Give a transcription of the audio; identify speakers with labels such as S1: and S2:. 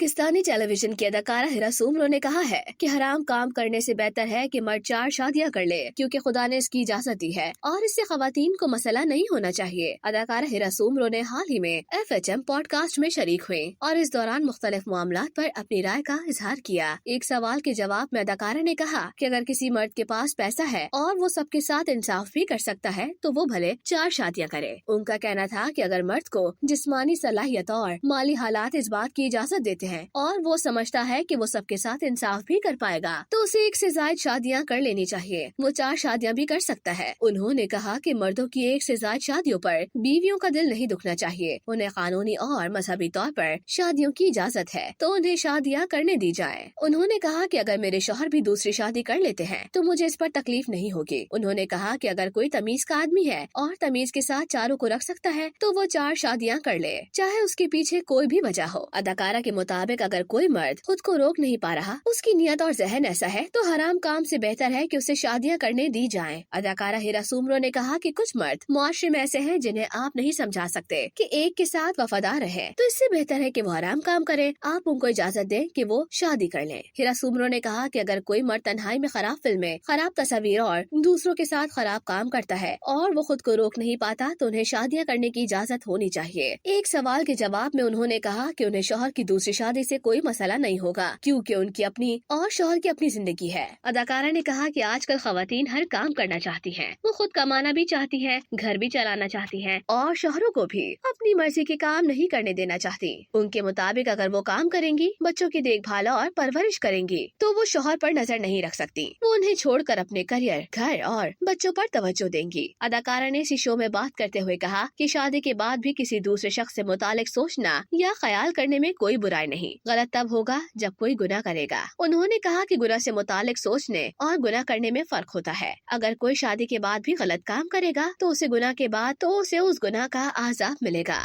S1: Pakistani television की अदाकारा हिरा सुमरो ने कहा है कि हराम काम करने से बेहतर है कि मर्द 4 शादियां कर ले, क्योंकि खुदा ने इसकी इजाजत दी है और इससे खवातीन को मसला नहीं होना चाहिए। अदाकारा हिरा सुमरो ने हाल ही में FHM पॉडकास्ट में शरीक हुई और इस दौरान मुख्तलिफ मामलात पर अपनी राय का इजहार किया। एक सवाल के जवाब में अदाकारा ने कहा कि अगर किसी मर्द के पास पैसा है और वो सबके साथ इंसाफ भी कर सकता है तो वो भले 4 शादियां करे। उनका कहना था कि अगर मर्द को जिस्मानी सलाहियत और माली हालात इस बात की इजाजत देते हैं और वो समझता है कि वो सबके साथ इंसाफ भी कर पाएगा तो उसे 1 से ज्यादा शादियां कर लेनी चाहिए। वो 4 शादियां भी कर सकता है। उन्होंने कहा कि मर्दों की 1 से ज्यादा शादियों पर बीवियों का दिल नहीं दुखना चाहिए। उन्हें कानूनी और मजहबी तौर पर शादियों की इजाजत है तो उन्हें शादियां करने दी जाए। उन्होंने कहा कि अगर मेरे शौहर भी दूसरी शादी कर लेते हैं तो मुझे इस पर तकलीफ नहीं होगी। उन्होंने कहा कि अगर कोई तमीज का आदमी है और तमीज के साथ चारों को रख सकता है तो वो 4 शादियां कर ले, चाहे उसके पीछे कोई भी वजह हो। अदाकारा के मुताबिक अगर कोई मर्द खुद को रोक नहीं पा रहा, उसकी नियत और जहन ऐसा है तो हराम काम से बेहतर है कि उसे शादियां करने दी जाएं। अदाकारा हिरा सुमरो ने कहा कि कुछ मर्द मुआशरे में ऐसे हैं जिन्हें आप नहीं समझा सकते कि एक के साथ वफादार रहे, तो इससे बेहतर है कि वो हराम काम करे। आप उनको इजाजत दें कि वो शादी कर लें। हिरा सुमरो ने कहा कि अगर कोई मर्द तन्हाई में खराब फिल्में, खराब तस्वीर और दूसरों के साथ खराब काम करता है और वो खुद को रोक नहीं पाता तो उन्हें शादियां करने की इजाजत होनी चाहिए। एक सवाल के जवाब में उन्होंने कहा कि उन्हें शौहर की दूसरी शादी से कोई मसला नहीं होगा क्योंकि उनकी अपनी और शौहर की अपनी जिंदगी है। अदाकारा ने कहा कि आजकल खवातीन हर काम करना चाहती हैं। वो खुद कमाना भी चाहती हैं, घर भी चलाना चाहती हैं और शौहरों को भी अपनी मर्जी के काम नहीं करने देना चाहती। उनके मुताबिक अगर वो काम करेंगी, बच्चों की देखभाल और परवरिश करेंगी तो वो शौहर पर नजर नहीं रख सकती। वो उन्हें छोड़कर अपने करियर, घर और बच्चों पर तवज्जो देंगी। अदाकारा ने इसी शो में बात करते हुए कहा कि शादी के बाद भी किसी दूसरे शख्स से मुतालिक सोचना या ख्याल करने में कोई बुराई नहीं। गलत तब होगा जब कोई गुनाह करेगा। उन्होंने कहा कि गुनाह से मुतालिक सोचने और गुनाह करने में फर्क होता है। अगर कोई शादी के बाद भी गलत काम करेगा तो उसे गुनाह के बाद तो उसे उस गुनाह का आज़ाब मिलेगा।